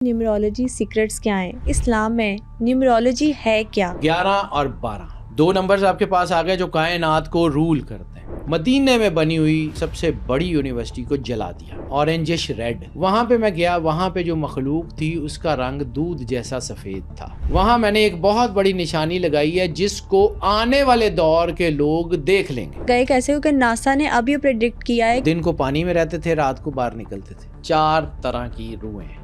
نیومرولوجی secrets کیا ہیں؟ اسلام میں نیومرولوجی ہے کیا؟ 11 اور 12 دو نمبرز آپ کے پاس آ گئے جو کائنات کو رول کرتے ہیں۔ مدینے میں بنی ہوئی سب سے بڑی یونیورسٹی کو جلا دیا، اورنجش ریڈ۔ وہاں پہ میں گیا، وہاں پہ جو مخلوق تھی اس کا رنگ دودھ جیسا سفید تھا۔ وہاں میں نے ایک بہت بڑی نشانی لگائی ہے جس کو آنے والے دور کے لوگ دیکھ لیں گے۔ گئے کیسے ہو کہ ناسا نے اب یہ پریڈکٹ کیا ہے دن کو پانی میں رہتے تھے، رات کو باہر نکلتے تھے۔ 4 طرح کی روحیں ہیں۔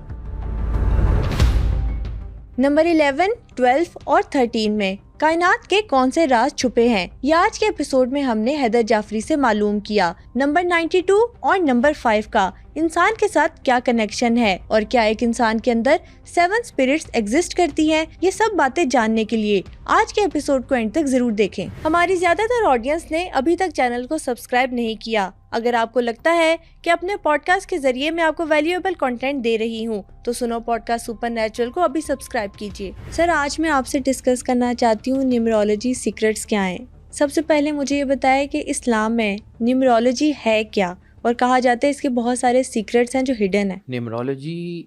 نمبر 11، 12 اور 13 میں کائنات کے کون سے راز چھپے ہیں؟ یہ آج کے ایپیسوڈ میں ہم نے حیدر جعفری سے معلوم کیا۔ نمبر 92 اور نمبر 5 کا انسان کے ساتھ کیا کنیکشن ہے، اور کیا ایک انسان کے اندر 7 اسپرٹس ایگزسٹ کرتی ہیں؟ یہ سب باتیں جاننے کے لیے آج کے ایپیسوڈ کو اینڈ تک ضرور دیکھیں۔ ہماری زیادہ تر آڈینس نے ابھی تک چینل کو سبسکرائب نہیں کیا۔ اگر آپ کو لگتا ہے کہ اپنے پوڈ کاسٹ کے ذریعے میں آپ کو ویلیویبل کنٹینٹ دے رہی ہوں تو سنو پوڈ کاسٹ سپر نیچرل کو ابھی سبسکرائب کیجیے۔ سر، آج میں آپ سے ڈسکس کرنا چاہتی ہوں نیومرولوجی سیکرٹس کیا ہیں۔ سب سے پہلے مجھے یہ بتائیں کہ اسلام میں نیومرولوجی ہے کیا، اور کہا جاتا ہے اس کے بہت سارے سیکرٹس ہیں جو ہڈن ہیں۔ نیومرولوجی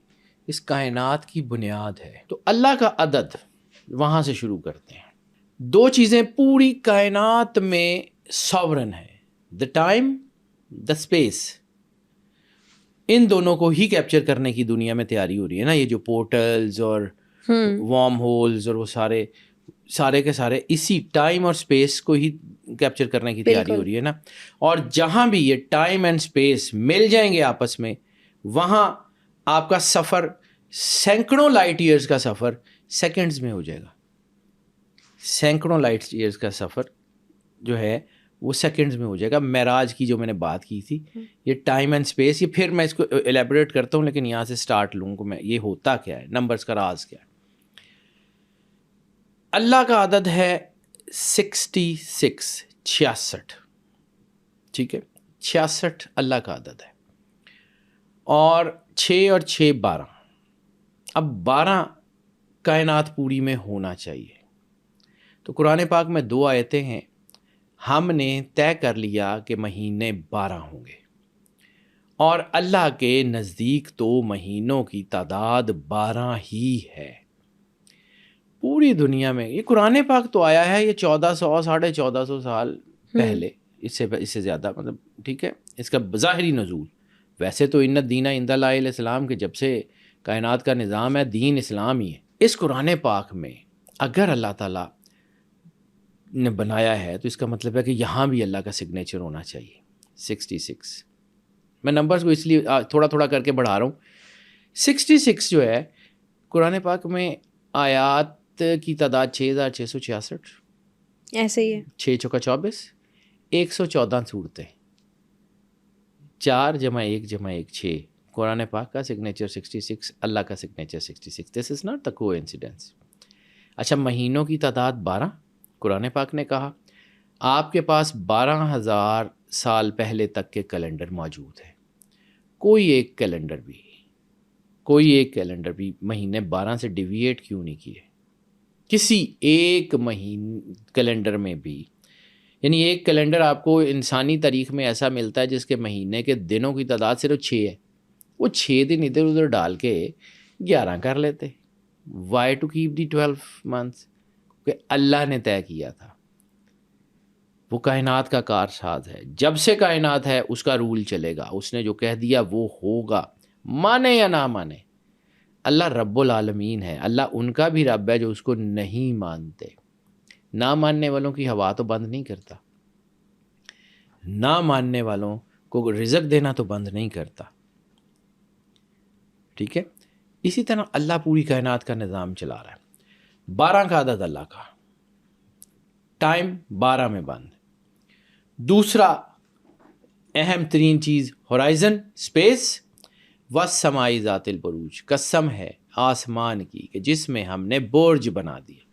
اس کائنات کی بنیاد ہے۔ تو اللہ کا عدد، وہاں سے شروع کرتے ہیں۔ دو چیزیں پوری کائنات میں ساورن ہے، دا ٹائم، دا اسپیس۔ ان دونوں کو ہی کیپچر کرنے کی دنیا میں تیاری ہو رہی ہے نا۔ یہ جو پورٹلز اور وارم ہولز اور وہ سارے کے سارے اسی ٹائم اور اسپیس کو ہی کیپچر کرنے کی تیاری ہو رہی ہے نا۔ اور جہاں بھی یہ ٹائم اینڈ اسپیس مل جائیں گے آپس میں، وہاں آپ کا سفر، سینکڑوں لائٹ ایئرز کا سفر سیکنڈز میں ہو جائے گا۔ سینکڑوں لائٹ ایئرز کا سفر جو ہے وہ سیکنڈز میں ہو جائے گا۔ معراج کی جو میں نے بات کی تھی، یہ ٹائم اینڈ اسپیس، یہ پھر میں اس کو ایلیبوریٹ کرتا ہوں، لیکن یہاں سے سٹارٹ لوں کہ میں یہ ہوتا کیا ہے، نمبرز کا راز کیا ہے۔ اللہ کا عدد ہے 66، ٹھیک ہے، 66 اللہ کا عدد ہے، اور 6 اور 6 12۔ اب 12 کائنات پوری میں ہونا چاہیے۔ تو قرآن پاک میں 2 آیتیں ہیں۔ ہم نے طے کر لیا کہ مہینے 12 ہوں گے، اور اللہ کے نزدیک تو مہینوں کی تعداد 12 ہی ہے پوری دنیا میں۔ یہ قرآن پاک تو آیا ہے یہ 1400 1450 سال پہلے، اس سے زیادہ، مطلب ٹھیک ہے، اس کا ظاہری نزول۔ ویسے تو ان الدین عند اللہ الاسلام کے جب سے کائنات کا نظام ہے، دین اسلام ہی ہے۔ اس قرآن پاک میں اگر اللہ تعالیٰ نے بنایا ہے تو اس کا مطلب ہے کہ یہاں بھی اللہ کا سگنیچر ہونا چاہیے۔ 66، میں نمبرز کو اس لیے تھوڑا تھوڑا کر کے بڑھا رہا ہوں۔ 66 جو ہے قرآن پاک میں آیات کی تعداد 6666، ایسے ہی ہے۔ 6 چوکا 24، 114 صورتیں، 4 + 1 + 1 6۔ قرآن پاک کا سگنیچر 66، اللہ کا signature 66۔ This is not the کو انسیڈنس۔ اچھا، مہینوں کی تعداد 12، قرآن پاک نے کہا آپ کے پاس 12,000 سال پہلے تک کے کیلنڈر موجود ہیں۔ کوئی ایک کیلنڈر بھی مہینے 12 سے ڈیویٹ کیوں نہیں کیے؟ کسی ایک کیلنڈر میں بھی، یعنی ایک کیلنڈر آپ کو انسانی تاریخ میں ایسا ملتا ہے جس کے مہینے کے دنوں کی تعداد صرف 6 ہے، وہ 6 دن ادھر ادھر ڈال کے 11 کر لیتے۔ Why to keep the 12 months؟ کہ اللہ نے طے کیا تھا، وہ کائنات کا کارساز ہے، جب سے کائنات ہے اس کا رول چلے گا، اس نے جو کہہ دیا وہ ہوگا، مانے یا نہ مانے۔ اللہ رب العالمین ہے، اللہ ان کا بھی رب ہے جو اس کو نہیں مانتے۔ نہ ماننے والوں کی ہوا تو بند نہیں کرتا، نہ ماننے والوں کو رزق دینا تو بند نہیں کرتا، ٹھیک ہے۔ اسی طرح اللہ پوری کائنات کا نظام چلا رہا ہے۔ 12 کا عدد اللہ کا، ٹائم 12 میں بند۔ دوسرا اہم ترین چیز ہورائزن، اسپیس، والسماء ذات البروج، قسم ہے آسمان کی کہ جس میں ہم نے برج بنا دیا۔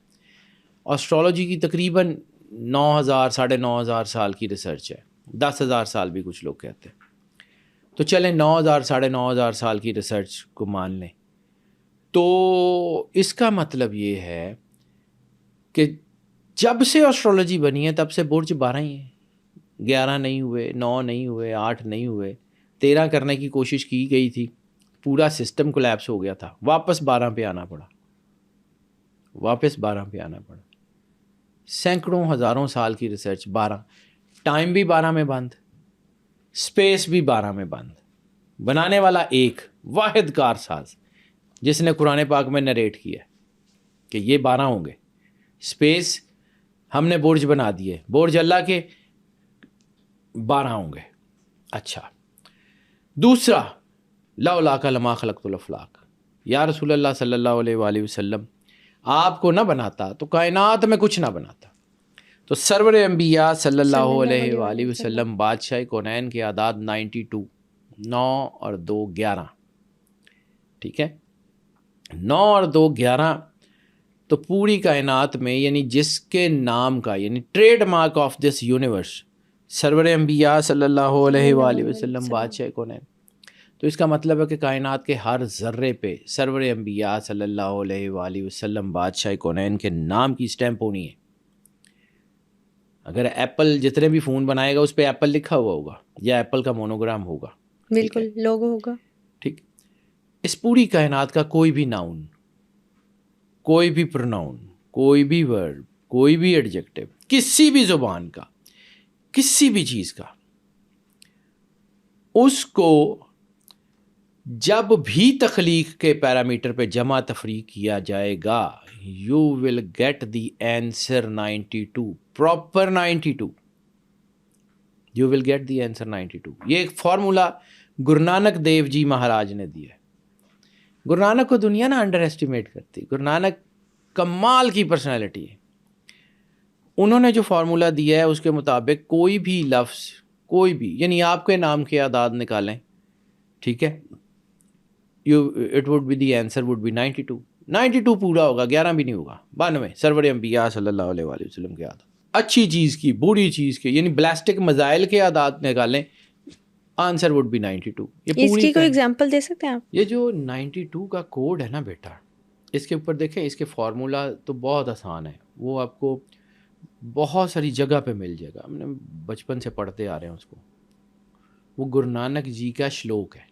اسٹرالوجی کی تقریباً 9,000 9,500 سال کی ریسرچ ہے، 10,000 سال بھی کچھ لوگ کہتے ہیں۔ تو چلیں 9,000 9,500 سال کی ریسرچ کو مان لیں، تو اس کا مطلب یہ ہے کہ جب سے اسٹرالوجی بنی ہے تب سے برج 12 ہی ہیں۔ 11 نہیں ہوئے، 9 نہیں ہوئے، 8 نہیں ہوئے، 13 کرنے کی کوشش کی گئی تھی، پورا سسٹم کولیپس ہو گیا تھا, واپس 12 پہ آنا پڑا, سینکڑوں ہزاروں سال کی ریسرچ 12, ٹائم بھی 12 میں بند, اسپیس بھی 12 میں بند, بنانے والا ایک واحد کار ساز جس نے قرآن پاک میں نریٹ کیا ہے کہ یہ 12 ہوں گے. اسپیس ہم نے برج بنا دیے, برج اللہ کے 12 ہوں گے. اچھا, دوسرا لولا لما خلقت الافلاق, یا رسول اللہ صلی اللہ علیہ وآلہ وسلم آپ کو نہ بناتا تو کائنات میں کچھ نہ بناتا. تو سرور انبیاء صلی اللہ علیہ وآلہ وسلم بادشاہ کونین کے اعداد 92, 9 اور 2 11, ٹھیک ہے, 9 اور 2 11. تو پوری کائنات میں یعنی جس کے نام کا یعنی trade mark of this universe سرور انبیاء صلی اللہ علیہ وآلہ وسلم بادشاہ کونین, تو اس کا مطلب ہے کہ کائنات کے ہر ذرے پہ سرور انبیاء صلی اللہ علیہ وآلہ وسلم بادشاہ کونین کے نام کی اسٹیمپ ہونی ہے. اگر ایپل جتنے بھی فون بنائے گا اس پہ ایپل لکھا ہوا ہوگا یا ایپل کا مونوگرام ہوگا, بالکل لوگو ہوگا, ٹھیک. اس پوری کائنات کا کوئی بھی ناؤن, کوئی بھی پروناؤن, کوئی بھی ورب, کوئی بھی ایڈجیکٹو, کسی بھی زبان کا, کسی بھی چیز کا, اس کو جب بھی تخلیق کے پیرامیٹر پہ جمع تفریق کیا جائے گا you will get the answer 92, proper 92, you will get the answer 92. یہ ایک فارمولا گرو نانک دیو جی مہاراج نے دیا ہے. گرو نانک کو دنیا نا انڈر ایسٹیمیٹ کرتی. گرو نانک کمال کی پرسنالٹی ہے. انہوں نے جو فارمولا دیا ہے اس کے مطابق کوئی بھی لفظ, کوئی بھی, یعنی آپ کے نام کے اعداد نکالیں, ٹھیک ہے, it would be the answer would be 92. 92 پورا ہوگا, 11 بھی نہیں ہوگا, 92 سرور انبیاء صلی اللہ علیہ وآلہ وسلم کے اعداد. اچھی چیز کی, بری چیز کے, یعنی بلاسٹک مزائل کے اعداد نکالیں, آنسر وڈ بی 92. اس کی کوئی ایگزامپل دے سکتے ہیں آپ؟ یہ جو 92 کا کوڈ ہے نا بیٹا, اس کے اوپر دیکھیں, اس کے فارمولا تو بہت آسان ہے, وہ آپ کو بہت ساری جگہ پہ مل جائے گا, ہم نے بچپن سے پڑھتے آ رہے ہیں اس کو. وہ گرو نانک جی کا شلوک ہے.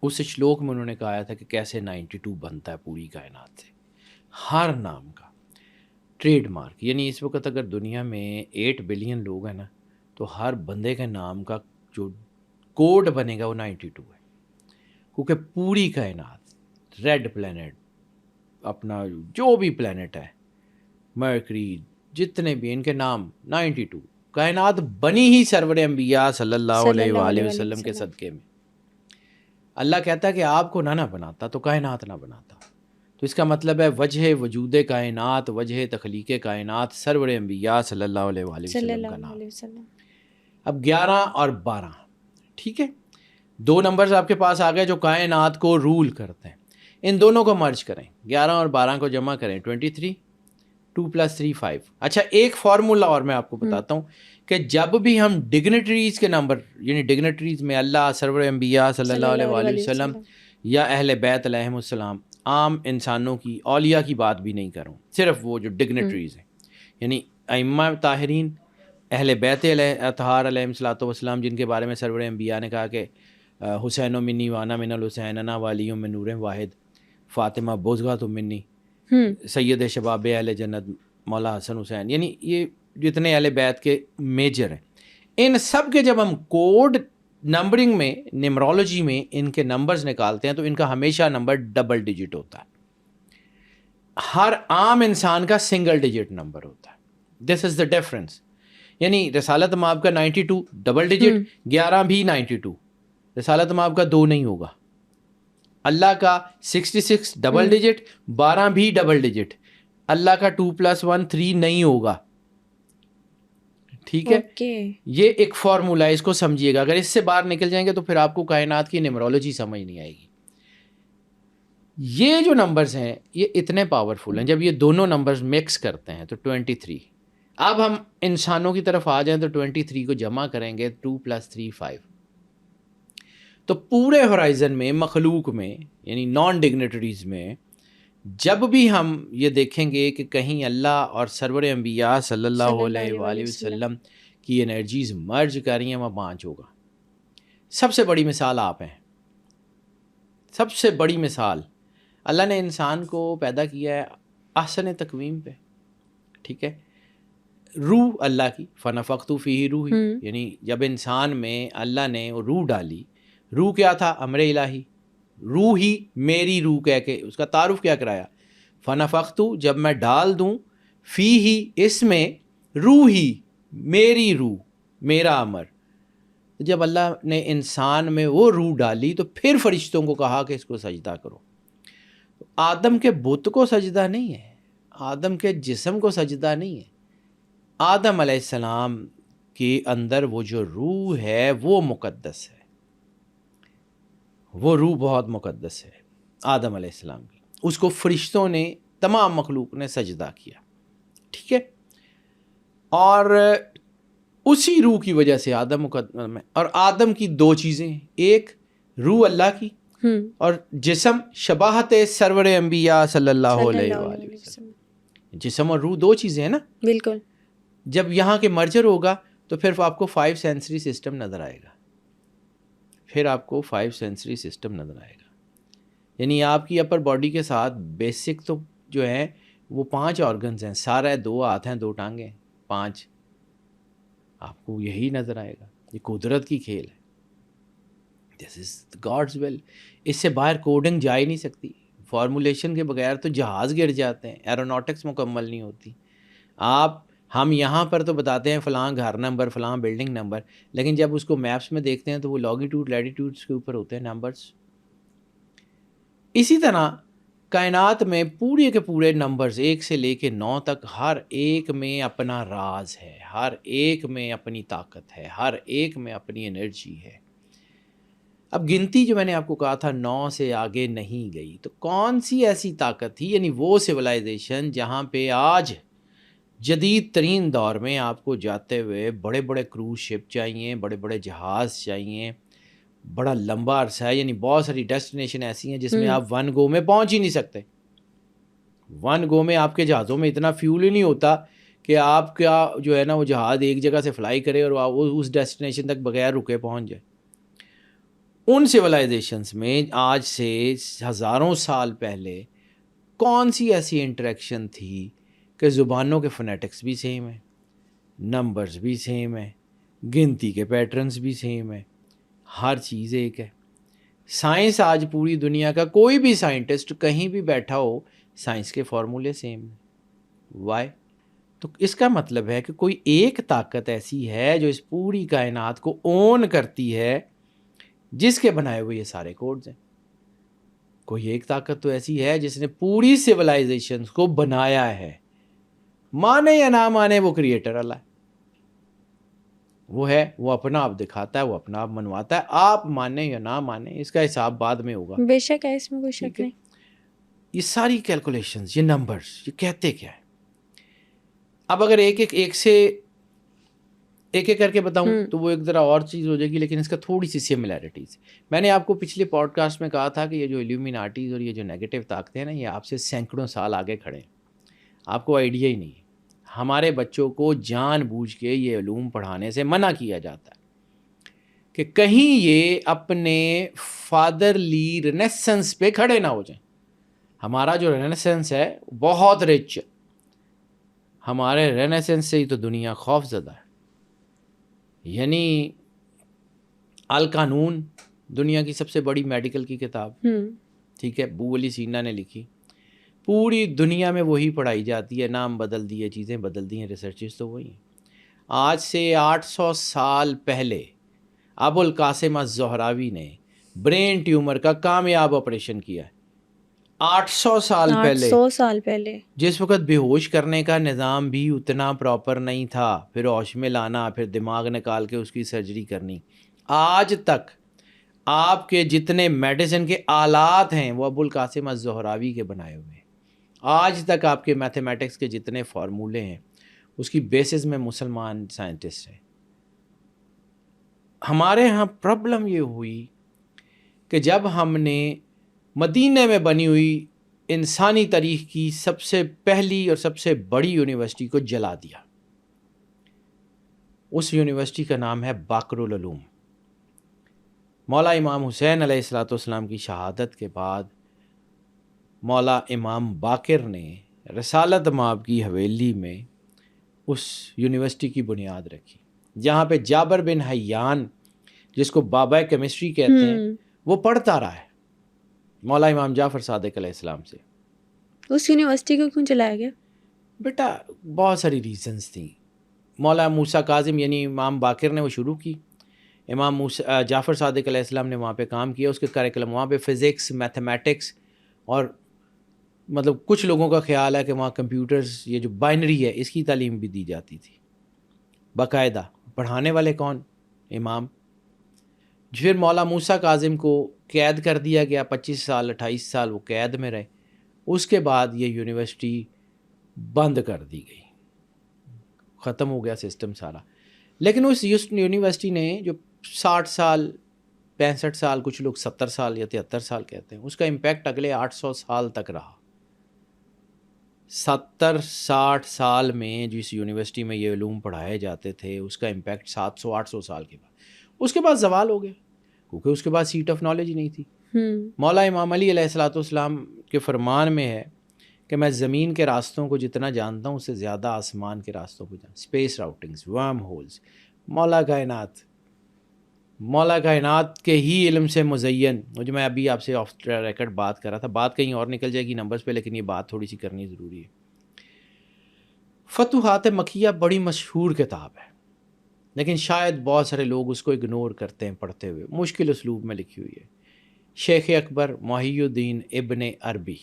اس شلوک میں انہوں نے کہا تھا کہ کیسے 92 بنتا ہے پوری کائنات سے. ہر نام کا ٹریڈ مارک, یعنی اس وقت اگر دنیا میں 8 بلین لوگ ہیں نا, تو ہر بندے کے نام کا جو کوڈ بنے گا وہ 92 ہے. کیونکہ پوری کائنات, ریڈ پلینٹ, اپنا جو بھی پلینٹ ہے, مرکری, جتنے بھی, ان کے نام 92. کائنات بنی ہی سرور انبیاء صلی اللہ علیہ وآلہ وسلم کے صدقے میں. اللہ کہتا ہے کہ آپ کو نہ بناتا تو کائنات نہ بناتا. تو اس کا مطلب ہے وجہ وجود کائنات, وجہ تخلیق کائنات سرور انبیاء صلی اللہ علیہ وآلہ وسلم کا نام. اب 11 اور 12, ٹھیک ہے, 2 نمبرز آپ کے پاس آ گئے جو کائنات کو رول کرتے ہیں. ان دونوں کو مرج کریں, 11 اور 12 کو جمع کریں, 23, 2 + 3 5. اچھا, ایک فارمولا اور میں آپ کو بتاتا ہوں کہ جب بھی ہم ڈگنیٹریز کے نمبر, یعنی ڈگنیٹریز میں اللہ, سرور انبیاء صلی اللہ علیہ وآلہ وسلم یا اہل بیت علیہم السلام, عام انسانوں کی, اولیاء کی بات بھی نہیں کروں, صرف وہ جو ڈگنیٹریز ہیں, یعنی ائمہ طاہرین, اہل بیت اطہار علیہم الصلوۃ والسلام, جن کے بارے میں سرور انبیاء نے کہا کہ حسین و منی وانا من الحسین انا والی من نور واحد, فاطمہ بوزغا منی, سید شباب اہل جنت مولا حسن حسین, یعنی یہ جتنے اہل بیت کے میجر ہیں, ان سب کے جب ہم کوڈ نمبرنگ میں, نیمرولوجی میں ان کے نمبرز نکالتے ہیں تو ان کا ہمیشہ نمبر ڈبل ڈیجٹ ہوتا ہے. ہر عام انسان کا سنگل ڈیجٹ نمبر ہوتا ہے. دس از دا ڈفرینس. یعنی رسالت مآب کا 92 ڈبل ڈیجٹ, 11 بھی 92. رسالت مآب کا 2 نہیں ہوگا. اللہ کا 66 ڈبل ڈیجٹ, 12 بھی ڈبل ڈیجٹ. اللہ کا 2 + 1 3 نہیں ہوگا. ٹھیک ہے, یہ ایک فارمولا ہے, اس کو سمجھیے گا. اگر اس سے باہر نکل جائیں گے تو پھر آپ کو کائنات کی نیمرولوجی سمجھ نہیں آئے گی. یہ جو نمبرز ہیں یہ اتنے پاورفل ہیں, جب یہ دونوں نمبرز مکس کرتے ہیں تو 23. اب ہم انسانوں کی طرف آ جائیں تو 23 کو جمع کریں گے, 2 + 3 5. تو پورے ہورائزن میں, مخلوق میں, یعنی نان ڈگنیٹریز میں, جب بھی ہم یہ دیکھیں گے کہ کہیں اللہ اور سرور انبیاء صلی اللہ علیہ وآلہ وسلم کی انرجیز مرج کر رہی ہیں, وہاں 5 ہوگا. سب سے بڑی مثال آپ ہیں. سب سے بڑی مثال اللہ نے انسان کو پیدا کیا ہے احسن تقویم پہ، ٹھیک ہے، روح اللہ کی، فنفخت فیہ روحی، یعنی جب انسان میں اللہ نے روح ڈالی، روح کیا تھا؟ امر الہی، روح ہی میری روح کہہ کے اس کا تعارف کیا کرایا، فنفخت، جب میں ڈال دوں، فیہ اس میں، روحی میری روح، میرا امر، جب اللہ نے انسان میں وہ روح ڈالی تو پھر فرشتوں کو کہا کہ اس کو سجدہ کرو۔ آدم کے بت کو سجدہ نہیں ہے، آدم کے جسم کو سجدہ نہیں ہے، آدم علیہ السلام کے اندر وہ جو روح ہے وہ مقدس ہے، وہ روح بہت مقدس ہے آدم علیہ السلام کی، اس کو فرشتوں نے، تمام مخلوق نے سجدہ کیا، ٹھیک ہے، اور اسی روح کی وجہ سے آدم مقدم ہے۔ اور آدم کی دو چیزیں ہیں، ایک روح اللہ کی اور جسم شباہت سرور انبیاء صلی اللہ علیہ وآلہ وسلم، جسم اور روح دو چیزیں ہیں نا، بالکل۔ جب یہاں کے مرجر ہوگا تو پھر آپ کو 5 سینسری سسٹم نظر آئے گا، پھر آپ کو 5 سینسری سسٹم نظر آئے گا، یعنی آپ کی اپر باڈی کے ساتھ بیسک تو جو ہیں وہ 5 آرگنز ہیں، سارا 2 ہاتھ ہیں، 2 ٹانگیں ہیں، 5، آپ کو یہی نظر آئے گا، یہ قدرت کی کھیل ہے، دس از گاڈز ول، اس سے باہر کوڈنگ جا ہی نہیں سکتی، فارمولیشن کے بغیر تو جہاز گر جاتے ہیں، ایروناٹکس مکمل نہیں ہوتی۔ ہم یہاں پر تو بتاتے ہیں فلاں گھر نمبر، فلاں بلڈنگ نمبر، لیکن جب اس کو میپس میں دیکھتے ہیں تو وہ لانگیٹیوڈ لیٹیٹیوڈس کے اوپر ہوتے ہیں نمبرز۔ اسی طرح کائنات میں پورے کے پورے نمبرز 1 سے لے کے 9 تک، ہر ایک میں اپنا راز ہے، ہر ایک میں اپنی طاقت ہے، ہر ایک میں اپنی انرجی ہے۔ اب گنتی جو میں نے آپ کو کہا تھا 9 سے آگے نہیں گئی، تو کون سی ایسی طاقت تھی؟ یعنی وہ سویلائزیشن جہاں پہ آج جدید ترین دور میں آپ کو جاتے ہوئے بڑے بڑے کروز شپ چاہیے، بڑے بڑے جہاز چاہیے، بڑا لمبا عرصہ ہے، یعنی بہت ساری ڈیسٹینیشن ایسی ہیں جس میں آپ 1 گو میں پہنچ ہی نہیں سکتے، 1 گو میں آپ کے جہازوں میں اتنا فیول ہی نہیں ہوتا کہ آپ کا جو ہے نا وہ جہاز ایک جگہ سے فلائی کرے اور وہ اس ڈیسٹینیشن تک بغیر رکے پہنچ جائے۔ ان سویلائزیشنز میں آج سے ہزاروں سال پہلے کون سی ایسی انٹریکشن تھی کہ زبانوں کے فونیٹکس بھی سیم ہیں، نمبرز بھی سیم ہیں، گنتی کے پیٹرنز بھی سیم ہیں، ہر چیز ایک ہے۔ سائنس آج پوری دنیا کا کوئی بھی سائنٹسٹ کہیں بھی بیٹھا ہو، سائنس کے فارمولے سیم ہیں۔ وائی؟ تو اس کا مطلب ہے کہ کوئی ایک طاقت ایسی ہے جو اس پوری کائنات کو اون کرتی ہے، جس کے بنائے ہوئے یہ سارے کوڈز ہیں۔ کوئی ایک طاقت تو ایسی ہے جس نے پوری سویلائزیشنز کو بنایا ہے، مانے یا نہ مانے وہ کریٹر اللہ ہے، وہ ہے، وہ اپنا آپ دکھاتا ہے، وہ اپنا آپ منواتا ہے، آپ مانے یا نہ مانے اس کا حساب بعد میں ہوگا، بے شک ہے، اس میں کوئی شک نہیں۔ یہ ساری کیلکولیشنز، یہ نمبرز، یہ کہتے کیا ہے؟ اب اگر ایک سے ایک کر کے بتاؤں تو وہ ایک ذرا اور چیز ہو جائے گی، لیکن اس کا تھوڑی سی سملیرٹیز، میں نے آپ کو پچھلے پوڈ کاسٹ میں کہا تھا کہ یہ جو ایلیومیناٹیز اور یہ جو نیگیٹو طاقتیں ہیں نا، یہ آپ سے سینکڑوں سال آگے کھڑے ہیں، آپ کو آئیڈیا ہی نہیں ہے۔ ہمارے بچوں کو جان بوجھ کے یہ علوم پڑھانے سے منع کیا جاتا ہے کہ کہیں یہ اپنے فادرلی رینیسنس پہ کھڑے نہ ہو جائیں۔ ہمارا جو رینیسنس ہے بہت رچ ہے، ہمارے رینیسنس سے ہی تو دنیا خوف زدہ ہے۔ یعنی القانون دنیا کی سب سے بڑی میڈیکل کی کتاب، ٹھیک ہے، ابو علی سینا نے لکھی، پوری دنیا میں وہی پڑھائی جاتی ہے، نام بدل دیے، چیزیں بدل دی ہیں، ریسرچز تو وہی ہیں۔ آج سے 800 سال پہلے ابو القاسم الزہراوی نے برین ٹیومر کا کامیاب آپریشن کیا ہے، 800 سال پہلے، جس وقت بے ہوش کرنے کا نظام بھی اتنا پراپر نہیں تھا، پھر ہوش میں لانا، پھر دماغ نکال کے اس کی سرجری کرنی۔ آج تک آپ کے جتنے میڈیسن کے آلات ہیں وہ ابو القاسم الزہراوی کے بنائے ہوئے ہیں۔ آج تک آپ کے میتھمیٹکس کے جتنے فارمولے ہیں اس کی بیسس میں مسلمان سائنٹسٹ ہیں۔ ہمارے ہاں پرابلم یہ ہوئی کہ جب ہم نے مدینہ میں بنی ہوئی انسانی تاریخ کی سب سے پہلی اور سب سے بڑی یونیورسٹی کو جلا دیا۔ اس یونیورسٹی کا نام ہے باقر العلوم۔ مولا امام حسین علیہ الصلوۃ والسلام کی شہادت کے بعد مولا امام باقر نے رسالت مآب کی حویلی میں اس یونیورسٹی کی بنیاد رکھی، جہاں پہ جابر بن حیان جس کو بابا کیمسٹری کہتے ہیں وہ پڑھتا رہا ہے مولا امام جعفر صادق علیہ السلام سے۔ اس یونیورسٹی کو کیوں چلایا گیا؟ بیٹا بہت ساری ریزنز تھیں۔ مولا موسیٰ کاظم یعنی امام باقر نے وہ شروع کی، امام جعفر صادق علیہ السلام نے وہاں پہ کام کیا، اس کے کریکلم وہاں پہ فزکس، میتھمیٹکس، اور مطلب کچھ لوگوں کا خیال ہے کہ وہاں کمپیوٹرز، یہ جو بائنری ہے اس کی تعلیم بھی دی جاتی تھی باقاعدہ۔ پڑھانے والے کون؟ امام۔ پھر مولا موسیٰ کاظم کو قید کر دیا گیا، 25 سال 28 سال وہ قید میں رہے۔ اس کے بعد یہ یونیورسٹی بند کر دی گئی، ختم ہو گیا سسٹم سارا۔ لیکن اس یونیورسٹی نے جو 60 سال 65 سال، کچھ لوگ 70 سال یا 73 سال کہتے ہیں، اس کا امپیکٹ اگلے 800 سال تک رہا۔ 70-60 سال میں جس یونیورسٹی میں یہ علوم پڑھائے جاتے تھے اس کا امپیکٹ 700-800 سال کے بعد، اس کے بعد زوال ہو گیا، کیونکہ اس کے بعد سیٹ آف نالج ہی نہیں تھی۔ مولا امام علی علیہ الصلوۃ والسلام کے فرمان میں ہے کہ میں زمین کے راستوں کو جتنا جانتا ہوں اس سے زیادہ آسمان کے راستوں کو جانتا ہوں۔ اسپیس راؤٹنگز، ورم ہولز، مولا کائنات کے ہی علم سے مزین، جو میں ابھی آپ سے آف ریکارڈ بات کر رہا تھا، بات کہیں اور نکل جائے گی نمبرز پہ، لیکن یہ بات تھوڑی سی کرنی ضروری ہے۔ فتوحات مکیہ بڑی مشہور کتاب ہے، لیکن شاید بہت سارے لوگ اس کو اگنور کرتے ہیں پڑھتے ہوئے، مشکل اسلوب میں لکھی ہوئی ہے۔ شیخ اکبر محی الدین ابن عربی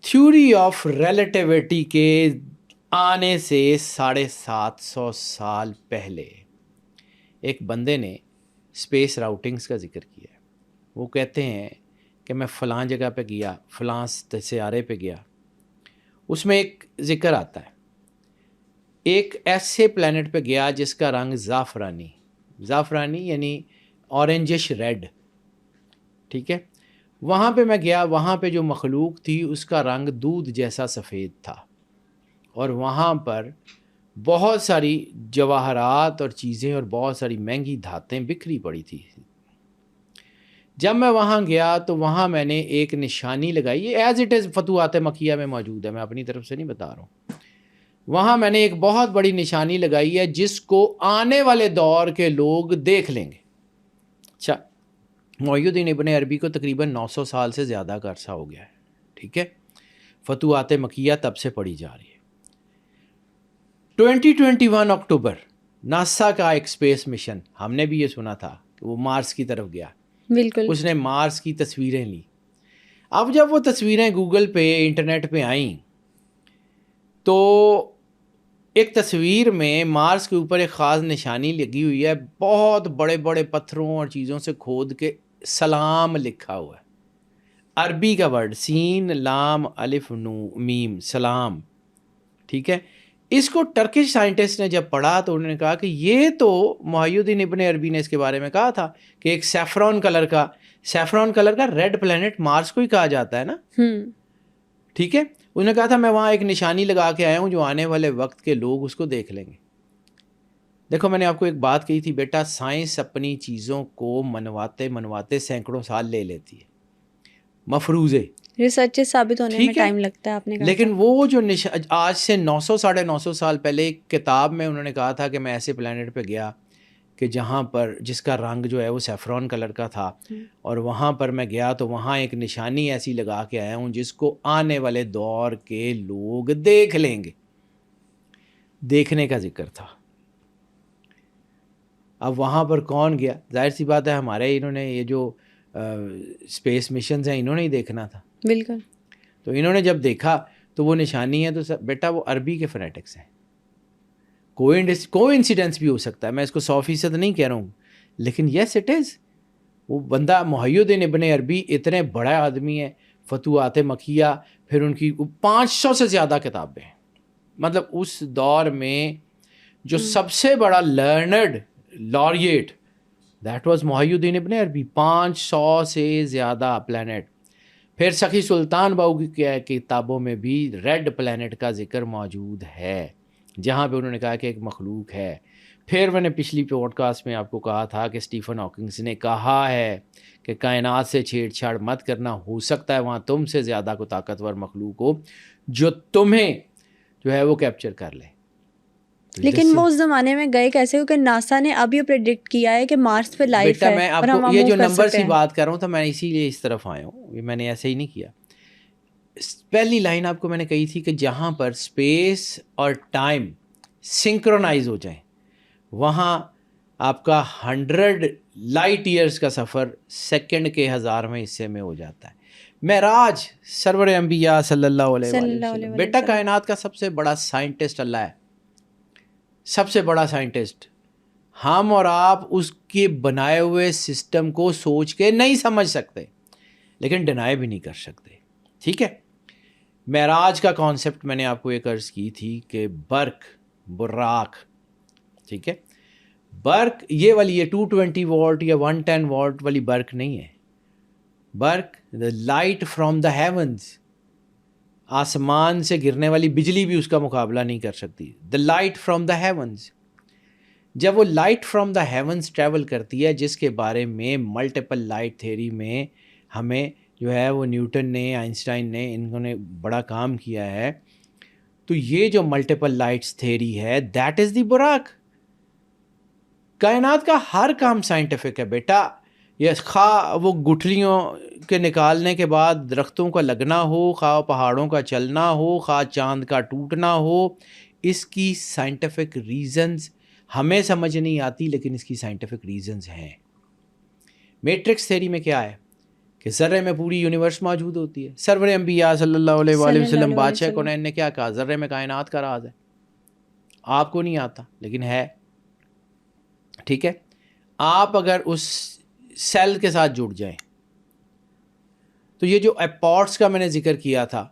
تھیوری آف ریلیٹیوٹی کے آنے سے 750 سال پہلے ایک بندے نے اسپیس راؤٹنگز کا ذکر کیا ہے۔ وہ کہتے ہیں کہ میں فلاں جگہ پہ گیا، فلاں سیارے پہ گیا، اس میں ایک ذکر آتا ہے ایک ایسے پلانٹ پہ گیا جس کا رنگ زعفرانی یعنی اورنجش ریڈ، ٹھیک ہے۔ وہاں پہ میں گیا، وہاں پہ جو مخلوق تھی اس کا رنگ دودھ جیسا سفید تھا، اور وہاں پر بہت ساری جواہرات اور چیزیں اور بہت ساری مہنگی دھاتیں بکھری پڑی تھی۔ جب میں وہاں گیا تو وہاں میں نے ایک نشانی لگائی، یہ ایز اٹ از فتوحات مکیہ میں موجود ہے، میں اپنی طرف سے نہیں بتا رہا ہوں۔ وہاں میں نے ایک بہت بڑی نشانی لگائی ہے جس کو آنے والے دور کے لوگ دیکھ لیں گے۔ اچھا، محی الدین ابن عربی کو تقریباً 900 سال سے زیادہ کا عرصہ ہو گیا ہے، ٹھیک ہے۔ فتوحات مکیہ تب سے پڑھی جا رہی ہے۔ 2021 اکتوبر ناسا کا ایک اسپیس مشن، ہم نے بھی یہ سنا تھا کہ وہ مارس کی طرف گیا، بالکل، اس نے مارس کی تصویریں لی۔ اب جب وہ تصویریں گوگل پہ انٹرنیٹ پہ آئیں تو ایک تصویر میں مارس کے اوپر ایک خاص نشانی لگی ہوئی ہے، بہت بڑے بڑے پتھروں اور چیزوں سے کھود کے سلام لکھا ہوا ہے، عربی کا ورڈ، سین لام الف نو میم، سلام، ٹھیک ہے۔ اس کو ٹرکش سائنٹسٹ نے جب پڑھا تو انہوں نے کہا کہ یہ تو محی الدین ابن عربی نے اس کے بارے میں کہا تھا کہ ایک سیفرون کلر کا ریڈ پلینٹ مارس کو ہی کہا جاتا ہے نا، ٹھیک ہے۔ انہوں نے کہا تھا میں وہاں ایک نشانی لگا کے آیا ہوں جو آنے والے وقت کے لوگ اس کو دیکھ لیں گے۔ دیکھو میں نے آپ کو ایک بات کہی تھی بیٹا، سائنس اپنی چیزوں کو منواتے سینکڑوں سال لے لیتی ہے، مفروضے ریسرچ ثابت ہونے میں ٹائم لگتا ہے، آپ نے کہا لیکن وہ جو آج سے 900-950 سال پہلے ایک کتاب میں انہوں نے کہا تھا کہ میں ایسے پلانٹ پہ گیا کہ جہاں پر جس کا رنگ جو ہے وہ سیفرون کلر کا تھا، اور وہاں پر میں گیا تو وہاں ایک نشانی ایسی لگا کے آیا ہوں جس کو آنے والے دور کے لوگ دیکھ لیں گے، دیکھنے کا ذکر تھا۔ اب وہاں پر کون گیا؟ ظاہر سی بات ہے ہمارے انہوں نے یہ جو اسپیس مشنز ہیں انہوں نے ہی دیکھنا تھا، بالکل۔ تو انہوں نے جب دیکھا تو وہ نشانی ہے تو بیٹا وہ عربی کے فنیٹکس ہیں، کوئی انسیڈنس بھی ہو سکتا ہے، میں اس کو 100% نہیں کہہ رہا ہوں، لیکن یس اٹ از۔ وہ بندہ محی الدین ابن عربی اتنے بڑا آدمی ہے، فتوحات مکیہ، پھر ان کی 500 سے زیادہ کتابیں ہیں، مطلب اس دور میں جو سب سے بڑا لرنڈ لاریٹ دیٹ واز محی الدین ابن عربی، 500 سے زیادہ پلانٹ۔ پھر سخی سلطان باؤ کی کتابوں میں بھی ریڈ پلانٹ کا ذکر موجود ہے، جہاں پہ انہوں نے کہا کہ ایک مخلوق ہے۔ پھر میں نے پچھلی پوڈ کاسٹ میں آپ کو کہا تھا کہ اسٹیفن ہاکنگس نے کہا ہے کہ کائنات سے چھیڑ چھاڑ مت کرنا، ہو سکتا ہے وہاں تم سے زیادہ کو طاقتور مخلوق ہو جو تمہیں جو ہے وہ کیپچر کر لے. لیکن وہ اس زمانے میں گئے کیسے؟ کیونکہ ناسا نے اب یہ پریڈکٹ کیا ہے کہ مارس پہ لائف بیٹا ہے. میں آپ کو یہ جو نمبرز کی بات کر رہا ہوں تو میں اسی لیے اس طرف آیا ہوں، یہ میں نے ایسے ہی نہیں کیا. پہلی لائن آپ کو میں نے کہی تھی کہ جہاں پر اسپیس اور ٹائم سنکرونائز ہو جائیں وہاں آپ کا 100 لائٹ ایئرس کا سفر سیکنڈ کے 1000ویں حصے میں ہو جاتا ہے. معراج سرور انبیاء صلی اللہ علیہ وسلم. بیٹا کائنات کا سب سے بڑا سائنٹسٹ اللہ ہے، سب سے بڑا سائنٹسٹ. ہم اور آپ اس کے بنائے ہوئے سسٹم کو سوچ کے نہیں سمجھ سکتے لیکن ڈینائی بھی نہیں کر سکتے. ٹھیک ہے. معراج کا کانسیپٹ میں نے آپ کو ایک عرض کی تھی کہ برق، براق، ٹھیک ہے، برق یہ والی یہ 220 واٹ یا 110 واٹ والی برق نہیں ہے. برق the light from the heavens, آسمان سے گرنے والی بجلی بھی اس کا مقابلہ نہیں کر سکتی. The light from the heavens, جب وہ light from the heavens travel کرتی ہے، جس کے بارے میں ملٹیپل لائٹ تھیوری میں ہمیں جو ہے وہ نیوٹن نے، آئنسٹائن نے، انہوں نے بڑا کام کیا ہے. تو یہ جو ملٹیپل لائٹس تھیوری ہے دیٹ از دی براق. کائنات کا ہر کام سائنٹیفک ہے بیٹا. یہ خواہ وہ گٹھلیوں کے نکالنے کے بعد درختوں کا لگنا ہو، خواہ پہاڑوں کا چلنا ہو، خواہ چاند کا ٹوٹنا ہو، اس کی سائنٹیفک ریزنز ہمیں سمجھ نہیں آتی لیکن اس کی سائنٹیفک ریزنز ہیں. میٹرکس تھیوری میں کیا ہے کہ ذرے میں پوری یونیورس موجود ہوتی ہے. سرور انبیاء صلی اللہ علیہ وآلہ وسلم بادشاہ کونین نے کیا کہا؟ ذرے میں کائنات کا راز ہے. آپ کو نہیں آتا لیکن ہے. ٹھیک ہے. آپ اگر اس سیل کے ساتھ جڑ جائیں تو یہ جو ایپارٹس کا میں نے ذکر کیا تھا،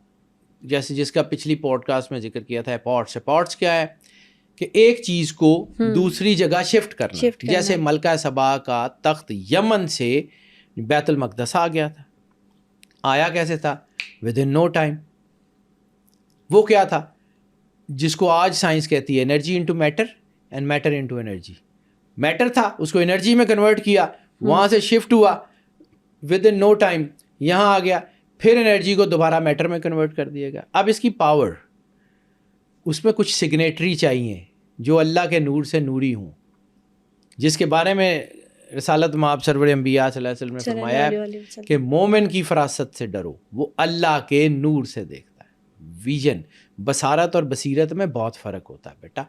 جیسے جس کا پچھلی پوڈ کاسٹ میں ذکر کیا تھا، ایپارٹس کیا ہے کہ ایک چیز کو دوسری جگہ شفٹ کرنا. جیسے ملکہ سبا کا تخت یمن سے بیت المقدس آ گیا تھا. آیا کیسے تھا؟ Within no time. وہ کیا تھا جس کو آج سائنس کہتی ہے energy into matter and matter into energy. Matter تھا، اس کو انرجی میں کنورٹ کیا، وہاں سے شفٹ ہوا، ود ان نو ٹائم یہاں آ گیا، پھر انرجی کو دوبارہ میٹر میں کنورٹ کر دیا گیا. اب اس کی پاور، اس میں کچھ سگنیٹری چاہیے جو اللہ کے نور سے نوری ہوں، جس کے بارے میں رسالت مآب سرور انبیاء صلی اللہ علیہ وسلم نے فرمایا ہے کہ مومن کی فراست سے ڈرو، وہ اللہ کے نور سے دیکھتا ہے. ویژن، بصارت اور بصیرت میں بہت فرق ہوتا ہے بیٹا.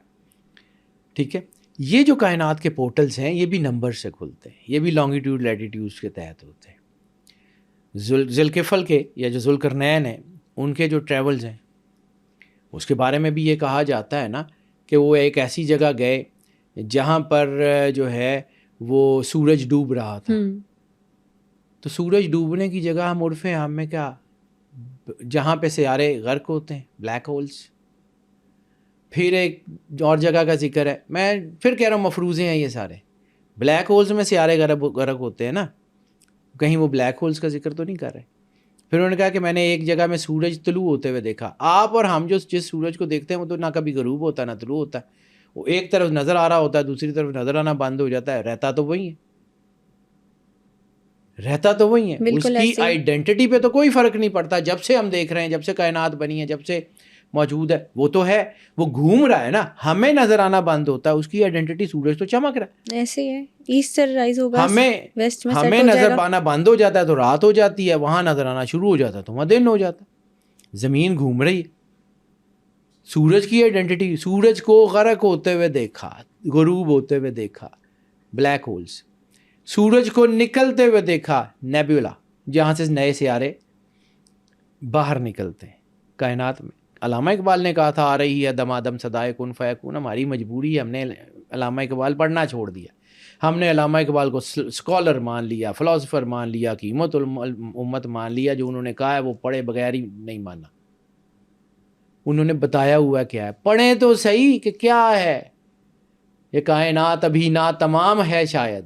ٹھیک ہے. یہ جو کائنات کے پورٹلز ہیں یہ بھی نمبر سے کھلتے ہیں، یہ بھی لانگیٹیوڈ لیٹیٹیوڈز کے تحت ہوتے ہیں. ذوالکفل کے یا جو ذوالقرنین ہیں ان کے جو ٹریولز ہیں اس کے بارے میں بھی یہ کہا جاتا ہے نا کہ وہ ایک ایسی جگہ گئے جہاں پر جو ہے وہ سورج ڈوب رہا تھا. تو سورج ڈوبنے کی جگہ ہم عرف عام میں کیا، جہاں پہ سیارے غرق ہوتے ہیں، بلیک ہولز. پھر ایک اور جگہ کا ذکر ہے، میں پھر کہہ رہا ہوں مفروضے ہیں یہ سارے. بلیک ہولز میں سیارے غرق ہوتے ہیں نا، کہیں وہ بلیک ہولز کا ذکر تو نہیں کر رہے. پھر انہوں نے کہا کہ میں نے ایک جگہ میں سورج طلوع ہوتے ہوئے دیکھا. آپ اور ہم جس سورج کو دیکھتے ہیں وہ تو نہ کبھی غروب ہوتا ہے نہ طلوع ہوتا ہے. وہ ایک طرف نظر آ رہا ہوتا ہے، دوسری طرف نظر آنا بند ہو جاتا ہے. رہتا تو وہی ہے، اس کی آئیڈینٹی پہ تو کوئی فرق نہیں پڑتا. جب سے ہم دیکھ رہے ہیں، جب سے کائنات بنی ہے، جب سے موجود ہے، وہ تو ہے، وہ گھوم رہا ہے نا. ہمیں نظر آنا بند ہوتا ہے، اس کی آئیڈینٹی سورج تو چمک رہا ہے. ایسے ہے، ایسٹ سے رائز ہوگا، ہمیں نظر پانا بند ہو جاتا ہے تو رات ہو جاتی ہے، وہاں نظر آنا شروع ہو جاتا ہے تو وہاں دن ہو جاتا ہے. زمین گھوم رہی ہے. سورج کی آئیڈینٹی، سورج کو غرق ہوتے ہوئے دیکھا، غروب ہوتے ہوئے دیکھا، بلیک ہولز. سورج کو نکلتے ہوئے دیکھا، نیبولا، جہاں سے نئے سیارے باہر نکلتے ہیں کائنات میں. علامہ اقبال نے کہا تھا آ رہی ہے دمادم صدائے کن فیکون. ہماری مجبوری ہے، ہم نے علامہ اقبال پڑھنا چھوڑ دیا. ہم نے علامہ اقبال کو اسکالر مان لیا، فلاسفر مان لیا، قیمت الامت مان لیا. جو انہوں نے کہا ہے وہ پڑھے بغیر ہی نہیں مانا. انہوں نے بتایا ہوا کیا ہے، پڑھیں تو صحیح کہ کیا ہے. یہ کائنات ابھی نا تمام ہے شاید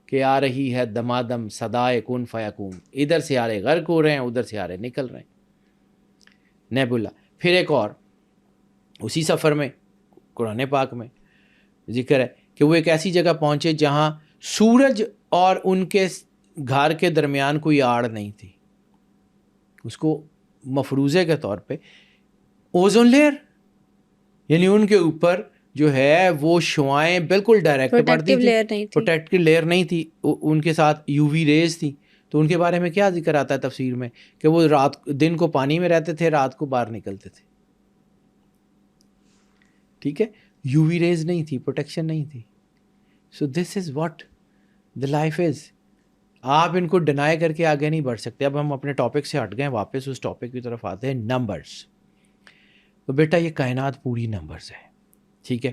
کہ آ رہی ہے دمادم صدائے کن فیکون. ادھر سیارے غرق ہو رہے ہیں، ادھر سیارے نکل رہے ہیں. نیبولا. پھر ایک اور اسی سفر میں قرآن پاک میں ذکر ہے کہ وہ ایک ایسی جگہ پہنچے جہاں سورج اور ان کے گھر کے درمیان کوئی آڑ نہیں تھی. اس کو مفروضے کے طور پہ اوزون لیئر، یعنی ان کے اوپر جو ہے وہ شعائیں بالکل ڈائریکٹ پڑتی تھی، پروٹیکٹیو لیئر نہیں تھی، ان کے ساتھ یو وی ریز تھی. تو ان کے بارے میں کیا ذکر آتا ہے تفسیر میں کہ وہ دن کو پانی میں رہتے تھے، رات کو باہر نکلتے تھے. ٹھیک ہے، یو وی ریز نہیں تھی، پروٹیکشن نہیں تھی. So this is what the life is. آپ ان کو ڈینائی کر کے آگے نہیں بڑھ سکتے. اب ہم اپنے ٹاپک سے ہٹ گئے، واپس اس ٹاپک کی طرف آتے ہیں، نمبرز. تو بیٹا یہ کائنات پوری نمبرز ہے. ٹھیک ہے،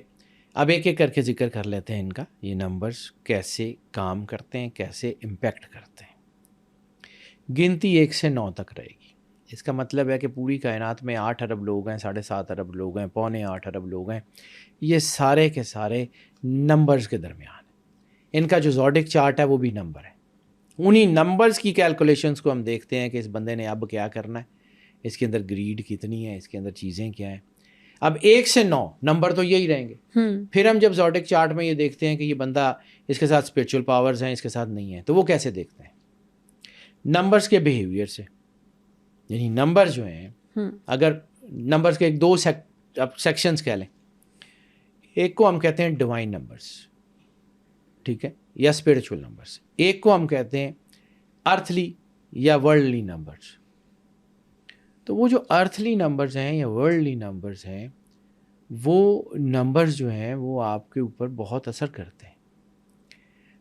اب ایک ایک کر کے ذکر کر لیتے ہیں ان کا، یہ نمبرز کیسے کام کرتے ہیں، کیسے امپیکٹ کرتے ہیں. گنتی 1 سے 9 تک رہے گی. اس کا مطلب ہے کہ پوری کائنات میں 8 ارب لوگ ہیں، 7.5 ارب لوگ ہیں، 7.25 ارب لوگ ہیں. یہ سارے کے سارے نمبرز کے درمیان ہیں. ان کا جو زوڈک چارٹ ہے وہ بھی نمبر ہے. انہی نمبرز کی کیلکولیشنز کو ہم دیکھتے ہیں کہ اس بندے نے اب کیا کرنا ہے، اس کے اندر گریڈ کتنی ہے، اس کے اندر چیزیں کیا ہیں. اب 1 سے 9 نمبر تو یہی رہیں گے. پھر ہم جب زوڈک چارٹ میں یہ دیکھتے ہیں کہ یہ بندہ، اس کے ساتھ اسپرچول پاورز ہیں، اس کے ساتھ نہیں ہیں، تو وہ کیسے دیکھتے ہیں؟ نمبرز کے بیہیویئر سے. یعنی نمبر جو ہیں، اگر نمبرز کے 2 سیکشنز کہہ لیں، ایک کو ہم کہتے ہیں ڈیوائن نمبرز، ٹھیک ہے، یا اسپرچول نمبرز. ایک کو ہم کہتے ہیں ارتھلی یا ورلڈلی نمبرز. تو وہ جو ارتھلی نمبرز ہیں یا ورلڈلی نمبرز ہیں، وہ نمبرز جو ہیں وہ آپ کے اوپر بہت اثر کرتے ہیں.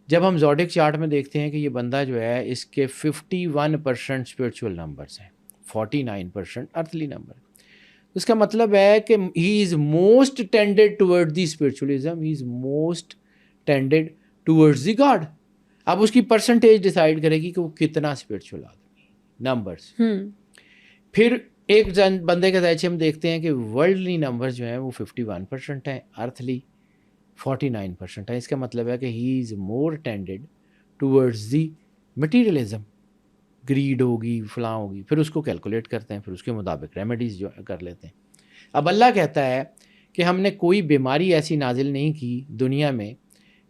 جب ہم زوڈک چارٹ میں دیکھتے ہیں کہ یہ بندہ جو ہے، اس کے 51% اسپرچول نمبرز ہیں، 49% ارتھلی نمبر. اس کا مطلب ہے کہ he is most tended toward the spiritualism, he is most tended towards the God. اب اس کی پرسنٹیج ڈیسائیڈ کرے گی کہ وہ کتنا اسپرچول آدمی. نمبرز. پھر ایک بندے کے ذائچے ہم دیکھتے ہیں کہ ورلڈلی نمبر جو ہیں وہ 51% ہیں، ارتھلی 49% ہیں. اس کا مطلب ہے کہ he is more tended towards the materialism. Grade ہوگی، فلاں ہوگی. پھر اس کو کیلکولیٹ کرتے ہیں، پھر اس کے مطابق ریمیڈیز جو کر لیتے ہیں. اب اللہ کہتا ہے کہ ہم نے کوئی بیماری ایسی نازل نہیں کی دنیا میں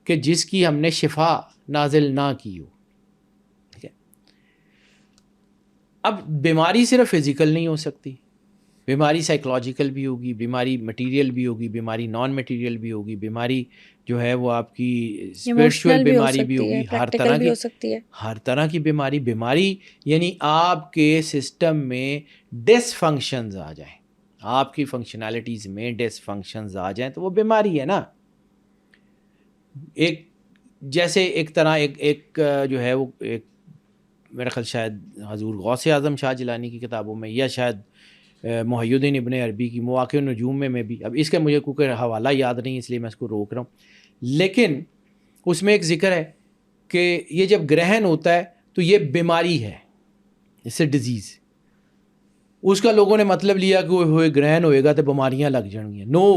کہ جس کی ہم نے شفا نازل نہ کی ہو. ٹھیک ہے، اب بیماری صرف فزیکل نہیں ہو سکتی، بیماری سائیکلوجیکل بھی ہوگی، بیماری مٹیریل بھی ہوگی، بیماری نان مٹیریل بھی ہوگی، بیماری جو ہے وہ آپ کی اسپرچول بیماری بھی ہوگی، ہر طرح کی بیماری یعنی آپ کے سسٹم میں ڈس فنکشنز آ جائیں، آپ کی فنکشنالٹیز میں ڈس فنکشنز آ جائیں تو وہ بیماری ہے نا. ایک جیسے ایک طرح ایک جو ہے وہ ایک میرا خیال شاید حضور غوث اعظم شاہ جیلانی کی کتابوں میں، یا شاید محی الدین ابن عربی کی مواقع النجوم میں بھی، اب اس کا مجھے کوئی حوالہ یاد نہیں اس لیے میں اس کو روک رہا ہوں، لیکن اس میں ایک ذکر ہے کہ یہ جب گرہن ہوتا ہے تو یہ بیماری ہے، اس سے ڈیزیز. اس کا لوگوں نے مطلب لیا کہ وہ گرہن ہوئے گا تو بیماریاں لگ جائیں گی. نو،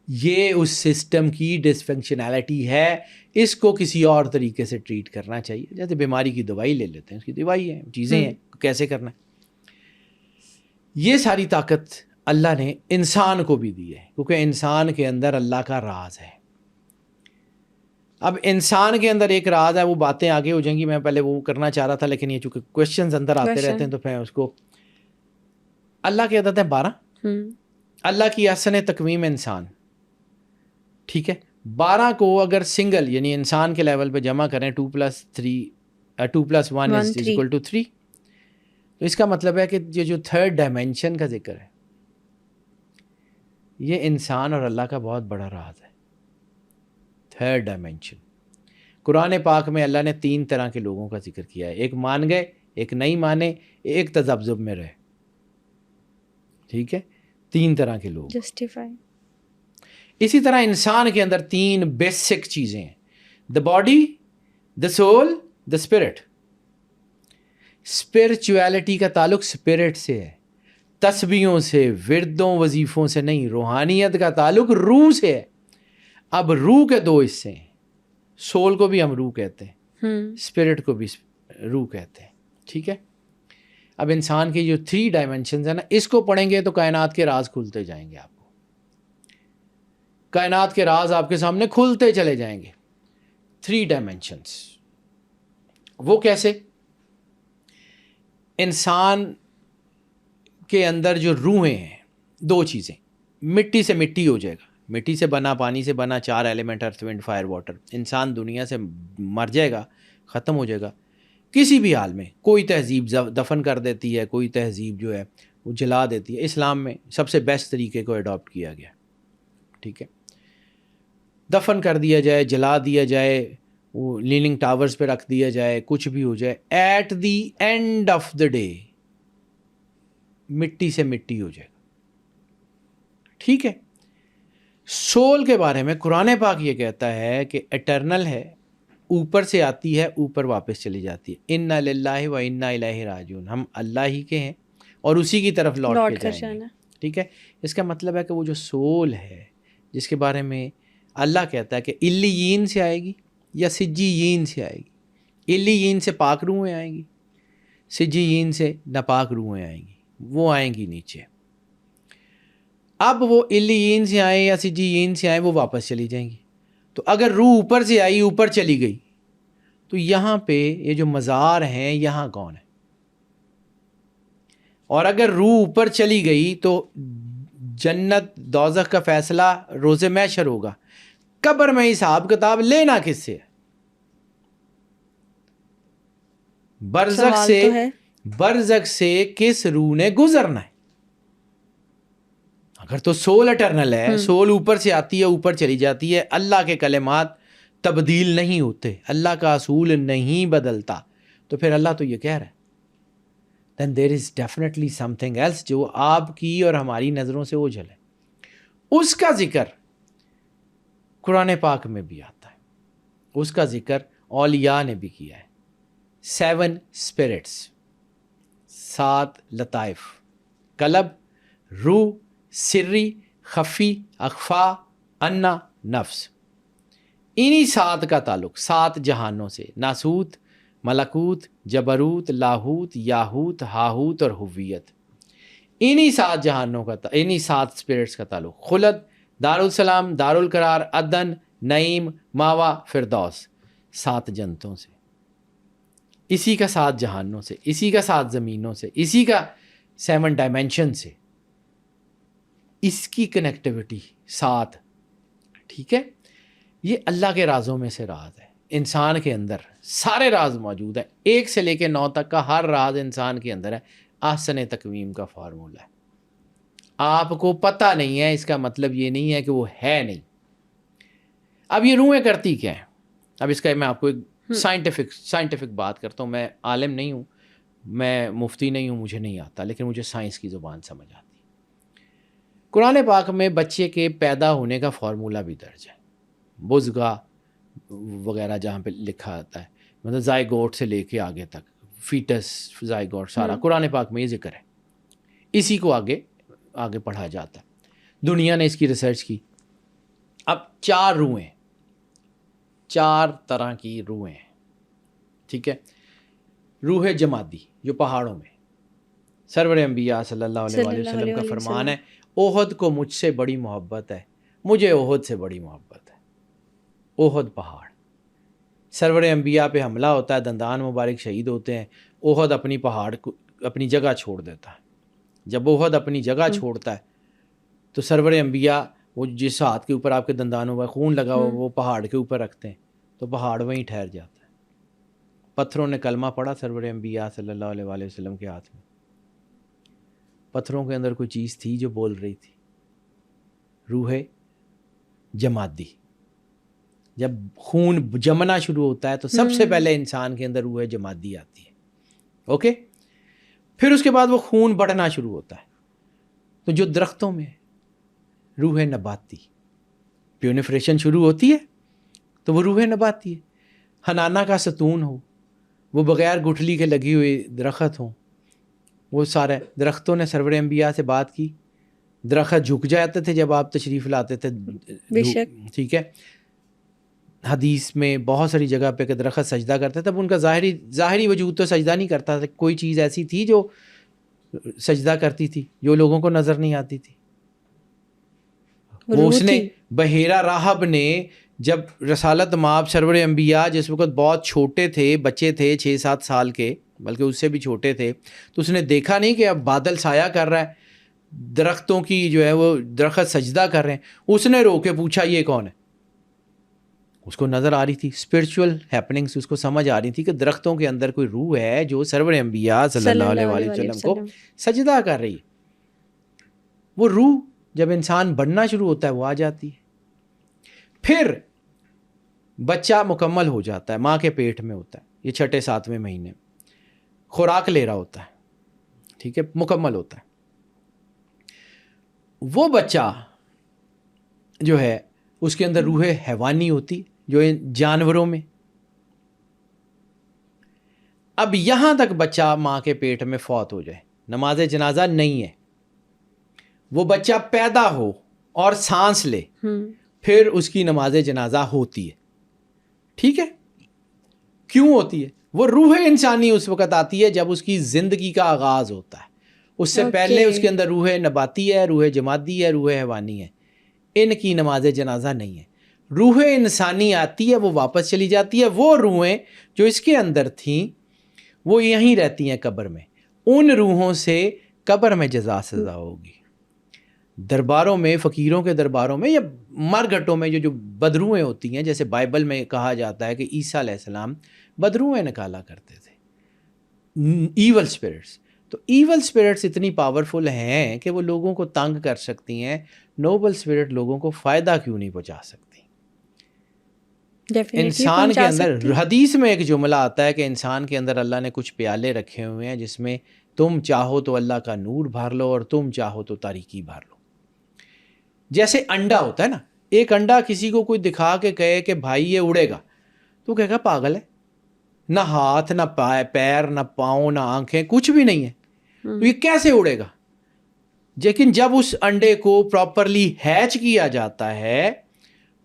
یہ اس سسٹم کی ڈسفنکشنالٹی ہے، اس کو کسی اور طریقے سے ٹریٹ کرنا چاہیے. جیسے بیماری کی دوائی لے لیتے ہیں، اس کی دوائی ہے، چیزیں ہیں، کیسے کرنا ہے. یہ ساری طاقت اللہ نے انسان کو بھی دی ہے، کیونکہ انسان کے اندر اللہ کا راز ہے. اب انسان کے اندر ایک راز ہے، وہ باتیں آگے ہو جائیں گی، میں پہلے وہ کرنا چاہ رہا تھا لیکن یہ چونکہ کویشچنز اندر آتے رہتے ہیں تو پھر اس کو. اللہ کی عدد ہے 12، اللہ کی احسن تقویم انسان. ٹھیک ہے، 12 کو اگر سنگل یعنی انسان کے لیول پہ جمع کریں 2+1 = 3، تو اس کا مطلب ہے کہ یہ جو تھرڈ ڈائمینشن کا ذکر ہے یہ انسان اور اللہ کا بہت بڑا راز ہے. تھرڈ ڈائمینشن قرآن پاک میں اللہ نے 3 طرح کے لوگوں کا ذکر کیا ہے، ایک مان گئے، ایک نہیں مانے، ایک تذبذب میں رہے. ٹھیک ہے، 3 طرح کے لوگ. اسی طرح انسان کے اندر 3 بیسک چیزیں ہیں، the body, the civil, the spirit. Spirituality کا تعلق اسپرٹ سے ہے، تسبیحوں سے، وردوں وظیفوں سے نہیں. روحانیت کا تعلق روح سے ہے. اب روح کے 2 حصے ہیں، سول کو بھی ہم روح کہتے ہیں، اسپرٹ کو بھی روح کہتے ہیں. ٹھیک ہے، اب انسان کی جو 3 ڈائمینشنز ہیں نا، اس کو پڑھیں گے تو کائنات کے راز کھلتے جائیں گے آپ کو. کائنات کے راز آپ کے سامنے کھلتے چلے جائیں گے. 3 ڈائمینشنس. وہ کیسے؟ انسان کے اندر جو روحیں ہیں 2 چیزیں. مٹی سے مٹی ہو جائے گا، مٹی سے بنا، پانی سے بنا، 4 ایلیمنٹ ارتھ ونڈ فائر واٹر. انسان دنیا سے مر جائے گا، ختم ہو جائے گا کسی بھی حال میں. کوئی تہذیب دفن کر دیتی ہے، کوئی تہذیب جو ہے وہ جلا دیتی ہے. اسلام میں سب سے بیسٹ طریقے کو اڈاپٹ کیا گیا. ٹھیک ہے، دفن کر دیا جائے، جلا دیا جائے، وہ لیننگ ٹاورز پہ رکھ دیا جائے، کچھ بھی ہو جائے، at the end of the day مٹی سے مٹی ہو جائے گا. ٹھیک ہے. سول کے بارے میں قرآن پاک یہ کہتا ہے کہ اٹرنل ہے، اوپر سے آتی ہے، اوپر واپس چلی جاتی ہے. انا للہ و انا الیہ راجعون. ہم اللہ ہی کے ہیں اور اسی کی طرف لوٹ کے جائیں گے. ٹھیک ہے. اس کا مطلب ہے کہ وہ جو سول ہے جس کے بارے میں اللہ کہتا ہے کہ علیین سے آئے گی یا سجیین سے آئے گی. علیین سے پاک روحیں آئیں گی، سجیین سے ناپاک روحیں آئیں گی، وہ آئیں گی نیچے. اب وہ علیین سے آئیں یا سجیین سے آئیں، وہ واپس چلی جائیں گی. تو اگر روح اوپر سے آئی، اوپر چلی گئی، تو یہاں پہ یہ جو مزار ہیں یہاں کون ہے؟ اور اگر روح اوپر چلی گئی تو جنت دوزخ کا فیصلہ روز محشر ہوگا. قبر میں حساب کتاب لینا کس سے ہے؟ برزخ سے کس روح نے گزرنا ہے؟ اگر تو سول اٹرنل ہے، سول اوپر سے آتی ہے، اوپر چلی جاتی ہے، اللہ کے کلمات تبدیل نہیں ہوتے، اللہ کا اصول نہیں بدلتا، تو پھر اللہ تو یہ کہہ رہا ہے then there is definitely something else جو آپ کی اور ہماری نظروں سے اوجھل ہے. اس کا ذکر قرآن پاک میں بھی آتا ہے، اس کا ذکر اولیاء نے بھی کیا ہے. 7 spirits، 7 لطائف، قلب، روح، سری، خفی، اخفا، انا، نفس. انہی 7 کا تعلق 7 جہانوں سے، ناسوت، ملکوت، جبروت، لاہوت، یاہوت، ہاہوت اور ہویت. انہی 7 جہانوں کا، انہی 7 اسپرٹس کا تعلق. خلد، دارالسلام، دارالقرار، عدن، نعیم، ماوا، فردوس. 7 جنتوں سے، اسی کا 7 جہانوں سے، اسی کا 7 زمینوں سے، اسی کا 7 ڈائمینشن سے، اس کی کنیکٹیوٹی 7. ٹھیک ہے. یہ اللہ کے رازوں میں سے راز ہے. انسان کے اندر سارے راز موجود ہیں، 1 سے لے کے 9 تک کا ہر راز انسان کے اندر ہے. احسن تقویم کا فارمولہ ہے. آپ کو پتہ نہیں ہے، اس کا مطلب یہ نہیں ہے کہ وہ ہے نہیں. اب یہ روحیں کرتی کیا ہیں؟ اب اس کا میں آپ کو ایک سائنٹیفک بات کرتا ہوں. میں عالم نہیں ہوں، میں مفتی نہیں ہوں، مجھے نہیں آتا، لیکن مجھے سائنس کی زبان سمجھ آتی ہے. قرآن پاک میں بچے کے پیدا ہونے کا فارمولہ بھی درج ہے. بزگا وغیرہ جہاں پہ لکھا آتا ہے، مطلب زائگوٹ سے لے کے آگے تک، فیٹس، زائگوٹ، سارا قرآن پاک میں یہ ذکر ہے. اسی کو آگے پڑھا جاتا ہے. دنیا نے اس کی ریسرچ کی. اب 4 روحیں، 4 طرح کی روحیں ہیں. ٹھیک ہے. روح جمادی جو پہاڑوں میں، سرور انبیاء صلی اللہ علیہ وآلہ وسلم کا فرمان ہے، احد کو مجھ سے بڑی محبت ہے، مجھے احد سے بڑی محبت ہے. احد پہاڑ، سرور انبیاء پہ حملہ ہوتا ہے، دندان مبارک شہید ہوتے ہیں، احد اپنی پہاڑ کو، اپنی جگہ چھوڑ دیتا ہے. جب احد اپنی جگہ چھوڑتا ہے تو سرور انبیاء وہ جس ہاتھ کے اوپر آپ کے دندانوں میں خون لگا ہوا وہ پہاڑ کے اوپر رکھتے ہیں تو پہاڑ وہیں ٹھہر جاتا ہے. پتھروں نے کلمہ پڑھا سرور انبیاء صلی اللہ علیہ وآلہ وسلم کے ہاتھ میں. پتھروں کے اندر کوئی چیز تھی جو بول رہی تھی، روح جمادی. جب خون جمنا شروع ہوتا ہے تو سب سے پہلے انسان کے اندر روح جمادی آتی ہے. اوکے. پھر اس کے بعد وہ خون بڑھنا شروع ہوتا ہے. تو جو درختوں میں روح نباتی، پیونیفریشن شروع ہوتی ہے تو وہ روح نباتی ہے. حنانہ کا ستون ہو، وہ بغیر گٹھلی کے لگی ہوئی درخت ہوں، وہ سارے درختوں نے سرور انبیاء سے بات کی. درخت جھک جاتے تھے جب آپ تشریف لاتے تھے. ٹھیک ہے. حدیث میں بہت ساری جگہ پہ کہ درخت سجدہ کرتے تھے. اب ان کا ظاہری وجود تو سجدہ نہیں کرتا تھا، کوئی چیز ایسی تھی جو سجدہ کرتی تھی جو لوگوں کو نظر نہیں آتی تھی. وہ اس نے بحیرہ راہب نے جب رسالت مآب سرور انبیاء جس وقت بہت چھوٹے تھے، بچے تھے 6-7 سال کے، بلکہ اس سے بھی چھوٹے تھے، تو اس نے دیکھا نہیں کہ اب بادل سایہ کر رہا ہے، درختوں کی جو ہے وہ درخت سجدہ کر رہے ہیں، اس نے رو کے پوچھا یہ کون ہے؟ اس کو نظر آ رہی تھی اسپرچول ہیپننگس، اس کو سمجھ آ رہی تھی کہ درختوں کے اندر کوئی روح ہے جو سرور انبیاء صلی اللہ علیہ وآلہ وسلم کو سجدہ کر رہی ہے۔ وہ روح جب انسان بڑھنا شروع ہوتا ہے وہ آ جاتی ہے، پھر بچہ مکمل ہو جاتا ہے، ماں کے پیٹ میں ہوتا ہے، یہ 6-7ویں مہینے خوراک لے رہا ہوتا ہے، ٹھیک ہے، مکمل ہوتا ہے۔ وہ بچہ جو ہے اس کے اندر روح حیوانی ہوتی جو جانوروں میں۔ اب یہاں تک بچہ ماں کے پیٹ میں فوت ہو جائے، نماز جنازہ نہیں ہے، وہ بچہ پیدا ہو اور سانس لے، پھر اس کی نماز جنازہ ہوتی ہے، ٹھیک ہے؟ کیوں ہوتی ہے؟ وہ روح انسانی اس وقت آتی ہے جب اس کی زندگی کا آغاز ہوتا ہے، اس سے پہلے اس کے اندر روح نباتی ہے، روح جمادی ہے، روح حیوانی ہے، ان کی نماز جنازہ نہیں ہے۔ روح انسانی آتی ہے، وہ واپس چلی جاتی ہے، وہ روحیں جو اس کے اندر تھیں وہ یہیں رہتی ہیں قبر میں، ان روحوں سے قبر میں جزا سزا ہوگی۔ درباروں میں، فقیروں کے درباروں میں یا مرگھٹوں میں جو بدروئیں ہوتی ہیں، جیسے بائبل میں کہا جاتا ہے کہ عیسیٰ علیہ السلام بدروئیں نکالا کرتے تھے، ایول اسپرٹس۔ تو ایول اسپرٹس اتنی پاورفل ہیں کہ وہ لوگوں کو تنگ کر سکتی ہیں، نوبل اسپرٹ لوگوں کو فائدہ کیوں نہیں پہنچا سکتی؟ انسان کے اندر حدیث میں ایک جملہ آتا ہے کہ انسان کے اندر اللہ نے کچھ پیالے رکھے ہوئے ہیں جس میں تم چاہو تو اللہ کا نور بھر لو اور تم چاہو تو تاریکی بھر لو۔ جیسے انڈا ہوتا ہے نا، ایک انڈا کسی کو کوئی دکھا کے کہے کہ بھائی یہ اڑے گا، تو کہے گا پاگل ہے، نہ ہاتھ نہ پیر نہ پاؤں نہ آنکھیں، کچھ بھی نہیں ہے، تو یہ کیسے اڑے گا؟ لیکن جب اس انڈے کو پراپرلی ہیچ کیا جاتا ہے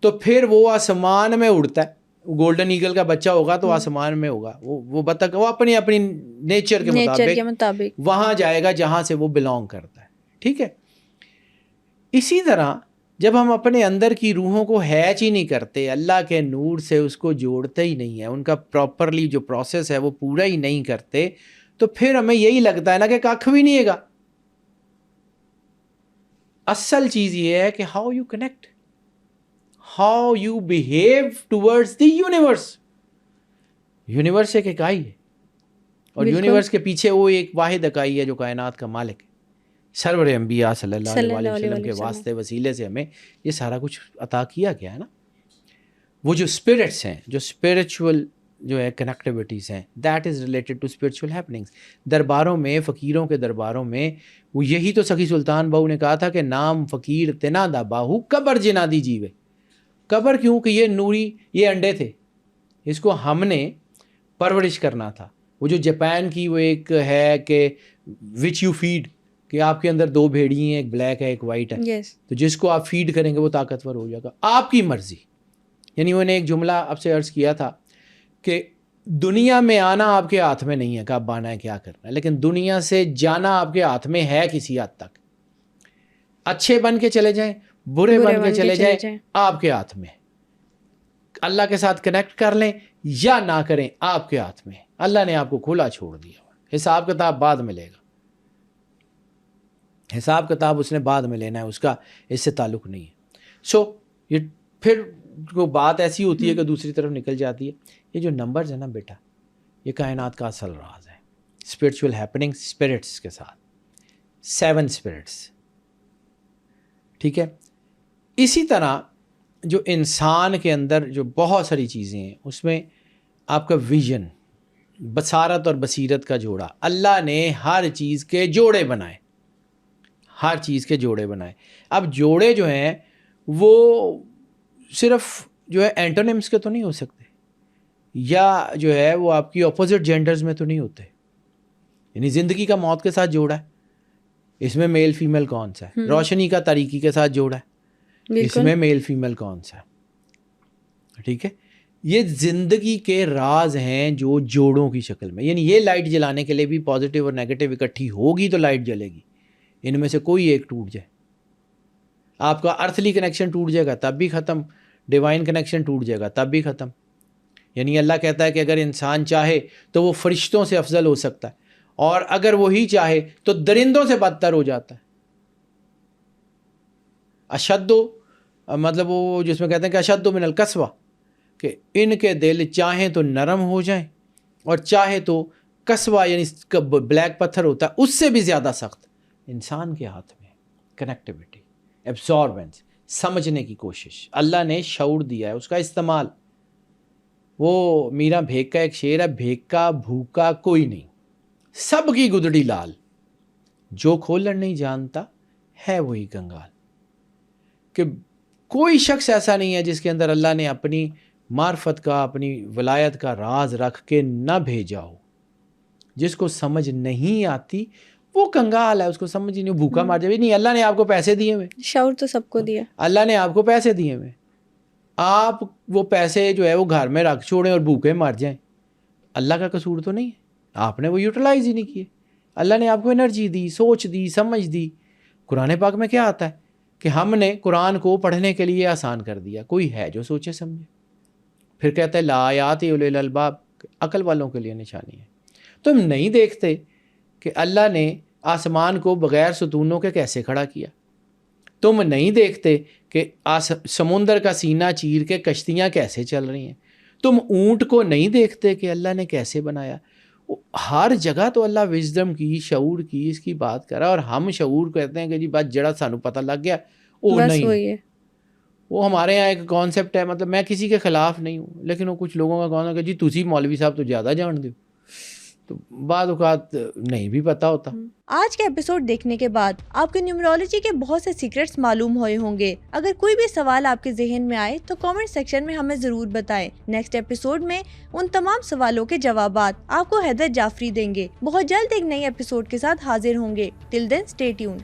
تو پھر وہ آسمان میں اڑتا ہے۔ گولڈن ایگل کا بچہ ہوگا تو آسمان میں ہوگا، وہ بطخ وہ اپنی اپنی نیچر کے مطابق وہاں جائے گا جہاں سے وہ بلونگ کرتا ہے، ٹھیک ہے؟ اسی طرح جب ہم اپنے اندر کی روحوں کو ہیچ ہی نہیں کرتے، اللہ کے نور سے اس کو جوڑتے ہی نہیں ہیں، ان کا پراپرلی جو پروسیس ہے وہ پورا ہی نہیں کرتے، تو پھر ہمیں یہی لگتا ہے نا کہ کھ بھی نہیں ہے گا۔ اصل چیز یہ ہے کہ how you connect, how you behave towards the universe. Universe ایک اکائی ہے اور یونیورس کے پیچھے وہ ایک واحد اکائی ہے جو کائنات کا مالک ہے، سرور انبیاء صلی اللہ علیہ وسلم کے واسطے وسیلے سے ہمیں یہ سارا کچھ عطا کیا گیا ہے نا۔ وہ جو اسپرٹس ہیں، جو اسپرچول جو ہے کنیکٹیوٹیز ہیں، that is related to spiritual happenings. درباروں میں، فقیروں کے درباروں میں، وہ یہی تو سخی سلطان بہو نے کہا تھا کہ نام فقیر تنا دا باہو قبر جنا دی جیوے۔ قبر کیوں کہ یہ نوری، یہ انڈے تھے، اس کو ہم نے پرورش کرنا تھا۔ وہ جو جاپان کی وہ ایک ہے کہ وچ یو فیڈ، کہ آپ کے اندر 2 بھیڑی ہیں، ایک بلیک ہے ایک وائٹ ہے، تو جس کو آپ فیڈ کریں گے وہ طاقتور ہو جائے گا، آپ کی مرضی۔ یعنی انہوں نے ایک جملہ آپ سے عرض کیا تھا کہ دنیا میں آنا آپ کے ہاتھ میں نہیں ہے کہ آپ آنا ہے کیا کرنا ہے، لیکن دنیا سے جانا آپ کے ہاتھ میں ہے کسی حد تک۔ اچھے بن کے چلے جائیں، برے بن کے چلے جائیں، آپ کے ہاتھ میں۔ اللہ کے ساتھ کنیکٹ کر لیں یا نہ کریں، آپ کے ہاتھ میں۔ اللہ نے آپ کو کھلا چھوڑ دیا، حساب کتاب بعد میں لے گا، حساب کتاب اس نے بعد میں لینا ہے، اس کا اس سے تعلق نہیں ہے۔ یہ پھر کو بات ایسی ہوتی ہے کہ دوسری طرف نکل جاتی ہے۔ یہ جو نمبرز ہیں نا بیٹا، یہ کائنات کا اصل راز ہے، اسپرچول ہیپننگ اسپرٹس کے ساتھ، 7 اسپرٹس، ٹھیک ہے؟ اسی طرح جو انسان کے اندر جو بہت ساری چیزیں ہیں، اس میں آپ کا ویژن، بصارت اور بصیرت کا جوڑا، اللہ نے ہر چیز کے جوڑے بنائے، ہر چیز کے جوڑے بنائے۔ اب جوڑے جو ہیں وہ صرف جو ہے اینٹونیمس کے تو نہیں ہو سکتے، یا جو ہے وہ آپ کی اپوزٹ جینڈرز میں تو نہیں ہوتے۔ یعنی زندگی کا موت کے ساتھ جوڑا ہے، اس میں میل فیمیل کون سا ہے؟ روشنی کا تاریکی کے ساتھ جوڑا ہے، اس میں میل فیمیل کون سا ہے؟ ٹھیک ہے، یہ زندگی کے راز ہیں جو جوڑوں کی شکل میں، یعنی یہ لائٹ جلانے کے لیے بھی پازیٹیو اور نیگیٹو اکٹھی ہوگی تو لائٹ جلے گی، ان میں سے کوئی ایک ٹوٹ جائے آپ کا ارتھلی کنیکشن ٹوٹ جائے گا تب بھی ختم، ڈیوائن کنیکشن ٹوٹ جائے گا تب بھی ختم. یعنی اللہ کہتا ہے کہ اگر انسان چاہے تو وہ فرشتوں سے افضل ہو سکتا ہے، اور اگر وہی چاہے تو درندوں سے بدتر ہو جاتا ہے. اشد مطلب وہ جس میں کہتے ہیں کہ اشد من القسوہ، کہ ان کے دل چاہیں تو نرم ہو جائیں اور چاہے تو قسوہ یعنی بلیک پتھر ہوتا ہے اس سے بھی زیادہ سخت. انسان کے ہاتھ میں کنیکٹیوٹی، ایبزاربنس، سمجھنے کی کوشش. اللہ نے شعور دیا ہے، اس کا استعمال. وہ میرا بھیک کا ایک شعر ہے، بھیکا بھوکا کوئی نہیں، سب کی گدڑی لال، جو کھولن نہیں جانتا ہے وہی کنگال. کہ کوئی شخص ایسا نہیں ہے جس کے اندر اللہ نے اپنی معرفت کا، اپنی ولایت کا راز رکھ کے نہ بھیجا ہو. جس کو سمجھ نہیں آتی وہ کنگال ہے، اس کو سمجھ نہیں، بھوکا مار جائے. نہیں، اللہ نے آپ کو پیسے دیے ہوئے، شعور تو سب کو دیا. اللہ نے آپ کو پیسے دیے ہوئے، آپ وہ پیسے جو ہے وہ گھر میں رکھ چھوڑیں اور بھوکے مر جائیں، اللہ کا قصور تو نہیں ہے، آپ نے وہ یوٹیلائز ہی نہیں کیے. اللہ نے آپ کو انرجی دی، سوچ دی، سمجھ دی. قرآن پاک میں کیا آتا ہے کہ ہم نے قرآن کو پڑھنے کے لیے آسان کر دیا. کوئی ہے جو سوچے سمجھے. پھر کہتا ہے لآیات اولی الالباب، عقل والوں کے لیے نشانی ہے. تم نہیں دیکھتے کہ اللہ نے آسمان کو بغیر ستونوں کے کیسے کھڑا کیا؟ تم نہیں دیکھتے کہ سمندر کا سینہ چیر کے کشتیاں کیسے چل رہی ہیں؟ تم اونٹ کو نہیں دیکھتے کہ اللہ نے کیسے بنایا؟ ہر جگہ تو اللہ وزڈم کی، شعور کی، اس کی بات کر رہا ہے، اور ہم شعور کہتے ہیں کہ جی بات جڑا سانو پتہ لگ گیا وہ نہیں ہے. وہ ہمارے یہاں ایک کانسیپٹ ہے، مطلب میں کسی کے خلاف نہیں ہوں، لیکن وہ کچھ لوگوں کا کہنا ہے کہ جی تسی مولوی صاحب تو زیادہ جان دو، تو بعض اوقات نہیں بھی پتہ ہوتا. آج کے ایپیسوڈ دیکھنے کے بعد آپ کو نیومرولوجی کے بہت سے سیکرٹس معلوم ہوئے ہوں گے. اگر کوئی بھی سوال آپ کے ذہن میں آئے تو کامنٹ سیکشن میں ہمیں ضرور بتائیں. نیکسٹ ایپیسوڈ میں ان تمام سوالوں کے جوابات آپ کو حیدر جعفری دیں گے. بہت جلد ایک نئی ایپیسوڈ کے ساتھ حاضر ہوں گے. ٹل دین اسٹے ٹیونڈ.